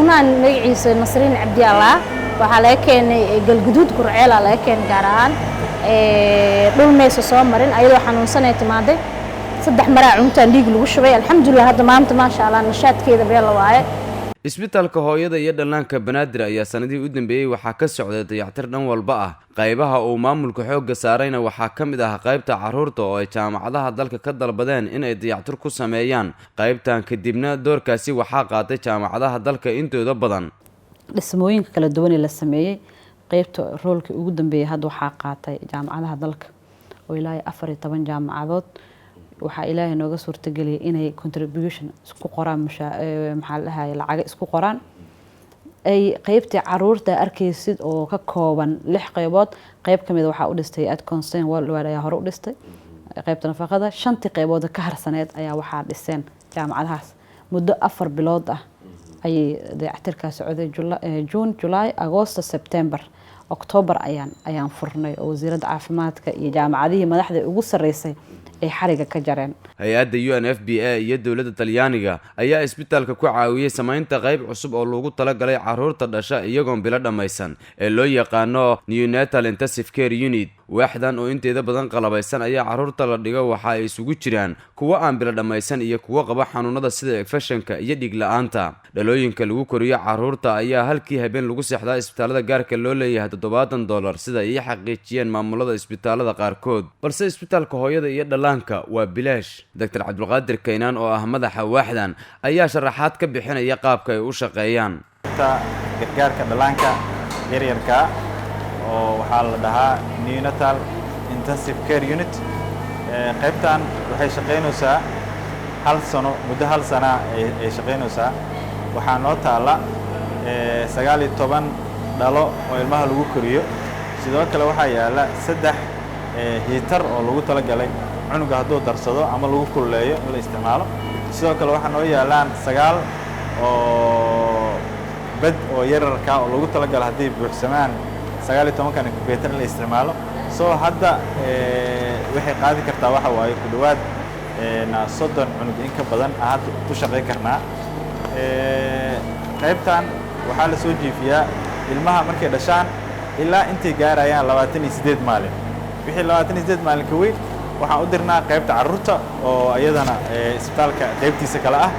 xanuunaan magaciisa Nasriin Cabdi Allah waxa laga keenay galguduud Gurceel laga keenay gaar ahaan dhul meesha soo marin ayadoo xanuunsanay timaaday saddex maraa cuntaan dhiig lagu shubay alxamdulillah hadda maanta ma sha Allah nashaadkeeda beel waaye isbitaalka hooyada iyo dhallaanka Banaadir ayaa sanadii u dambeeyay waxaa ka socday dayactir dhan walba ah qaybaha uu maamulka xoogga saarayna waxaa ka mid ah qaybta caruurta oo ay jaamacadaha dalka ka dalbadeen in ay dayactir ku sameeyaan qaybtan kadibna doorkaasi waxaa qaatay jaamacadaha dalka intooda badan dhismooyinka kala duwan ee la sameeyay qaybta roolka ugu dambeeyay hadda waxaa qaatay jaamacadaha dalka oo ilaa 14 jaamacadood waxa ilaahay nooga suurtageliyay inay contribution isku qoraan maxaa la dhahay lacag isku qoraan ay qaybta caruurta arkaysid oo ka kooban 6 qaybood qayb kamid waxa u dhistay ad concern worldwide ayaa hore u dhistay qaybta nafaqada 5 qaybood ka harsaneed ayaa waxa dhiseen jaamacadahaas muddo 4 bilood ah ay dayactirkaas socday June July August September October ayaan furnay oo wasiirada caafimaadka iyo jaamacadaha madaxda ugu sareysay ay xariga ka jareen hay'adda UNFPA iyo dawladda Talyaaniga ayaa isbitaalka ku caawiyay samaynta qayb cusub oo loogu talagalay caruurta dhasha iyagoon bilo dhamaysan ee loo yaqaano Neonatal Intensive Care Unit waaxdan oo inteeda badan qalabaysan ayaa caruurta la dhigo waxa ay isugu jiraan kuwa aan bilo dhamaysan iyo kuwa qaba xanuunada sida infectionka iyo dhiig la'aanta dhalooyinka lagu koriyo caruurta ayaa halkii habeen lagu seexdaa isbitaalada gaarka loo leeyahay $7 sida ay xaqiijiyeen maamulada isbitaalada qaarkood balse isbitaalka hooyada iyo dhallaanka waa bilaash Dr. Cabdulqaadir Kaynaan oo ah madaxa waaxdan ayaa sharaxaad ka bixinaya qaabka ay u shaqeeyaan gargaarka dhallaanka yaryarka oo waxa la dhahaa Neonatal Intensive Care Unit qaybtan waxay shaqeynaysaa muddo hal sano ay shaqeynaysaa waxa noo taala 19 dhalo oo ilmaha lagu koriyo sidoo kale waxa yaala 3 heater oo lagu tala galay cunuga hadduu darsado ama lagu kululeeyo in la isticmaalo sidoo kale waxa noo yaalaan 9 oo bed oo yararka oo lagu tala galay haddii buuxsamaan 19 kan incubator in la isticmaalo soo hadda waxay qaadi kartaa waxa waaye ku dhawaad 30 cunug in ka badan aad ku shaqeyn karnaa qaybtan waxa la soo jiifiyaa ilmaha markay dhashaan ilaa intay gaarayaan 28 maalin wixii 28 maalin ka weyn waxaan u dirnaa qaybta caruurta oo ayadana isbitaalka qaybtiisa kala ah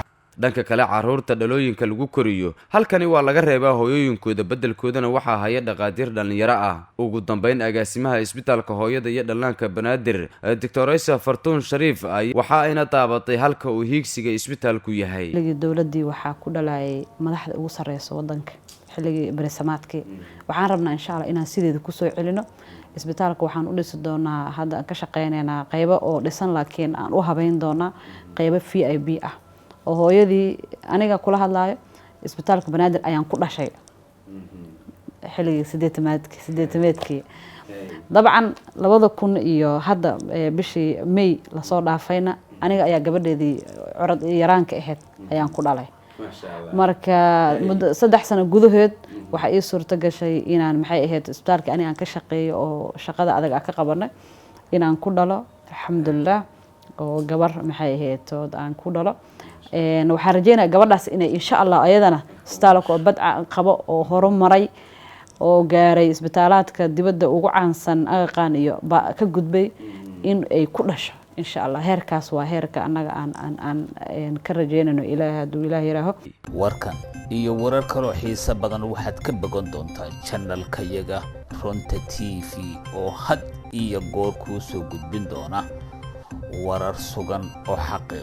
dhanka kale caruurta dhalooyinka lagu koriyo halkani waa laga reebaa hooyooyinkooda bedelkoodana waxa haya dhaqaatiir dhalinyaro ah ugu dambeyn agaasimaha isbitaalka hooyada iyo dhallaanka Banaadir Dr. Fartuun Shariif waxa ayna taabatay halka uu hiigsiga isbitaalku yahay dawladii waxa ku dhalay madaxda ugu sareysa wadanka xilligii barisamaadkii waxaan rabnaa insha Allah inaan sideeda ku soo celino isbitaalka waxaan u dhisi doonaa hadda ka shaqeynayna qaybo oo dhisan laakiin aan u habeyn doonaa qaybo VIP ah oo hooyadii aniga kula hadlaayo isbitaalka Banaadir ayaan ku dhashay xilligii 8 dabcan 2000 iyo hadda bishii May la soo dhaafayna aniga ayaa gabadheedii curad yaraanka ahayd ayaan ku dhalay marka muddo 3 sano gudahood waxa ii suurta gashay inaan maxay ahayd isbitaalka aniga aan ka shaqeeyo oo shaqada adag ka qabanay inaan ku dhalo alxamdulillah oo gabar maxay ahayd aan ku dhalo waxaan rajeynayaa gabadhaas inay insha Allah ayadana isbitaalka oo badca qabo oo horumaray oo gaaray isbitaalaadka dibadda ugu caansan aqaan iyo ka gudbay in ay ku dhasho insha Allah heerkaas waa heerka anaga aan ka rajeynayno Ilaahay haduu Ilaahay yaraaho warkan iyo warar kale oo xiiso badan waxaad ka bogan doontaa channelka yaga Runta TV oo had iyo goor ku soo gudbin doona warar sugan oo xaqiiqo